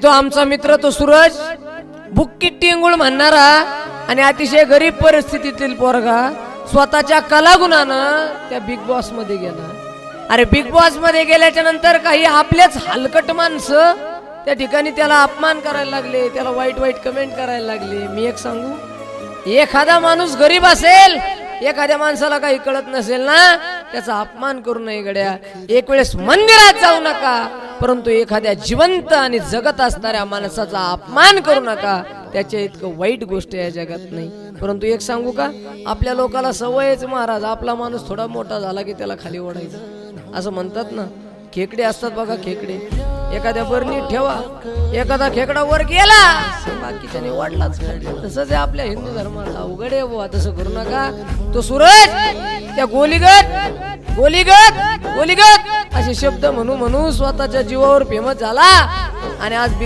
तो आमचा मित्र तो सूरज बुक्की टिंगुळ म्हणणारा आणि अतिशय गरीब परिस्थितीतील पोरगा स्वतःच्या कलागुणानं त्या बिग बॉस मध्ये गेला. अरे बिग बॉस मध्ये गेल्याच्या नंतर काही आपलेच हलकट माणसं त्या ठिकाणी त्याला अपमान करायला लागले, त्याला वाईट वाईट कमेंट करायला लागले. मी एक सांगू, एखादा माणूस गरीब असेल, एखाद्या माणसाला काही कळत नसेल ना, त्याचा अपमान करू नये गड्या. एक वेळेस मंदिरात जाऊ नका, परंतु एखाद्या जिवंत आणि जगत असणाऱ्या माणसाचा अपमान करू नका. त्याच्या इतकं वाईट गोष्ट या जगात नाही. परंतु एक सांगू का, आपल्या लोकाला सवयच महाराज, आपला माणूस थोडा मोठा झाला की त्याला खाली ओढायचं. असं म्हणतात ना, खेकडे असतात बघा, खेकडे एखाद्या बरणीत ठेवा, एखादा खेकडा वर गेला बाकीच्याने वाढलाच. तसंच आहे आपल्या हिंदू धर्मात, अवघड आहे बुवा, तसं करू नका. तो सूरज त्या गोलीगत गोलीगत गोलीगत असे शब्द म्हणू म्हणू स्वतःच्या जीवावर फेमस झाला आणि आज बिग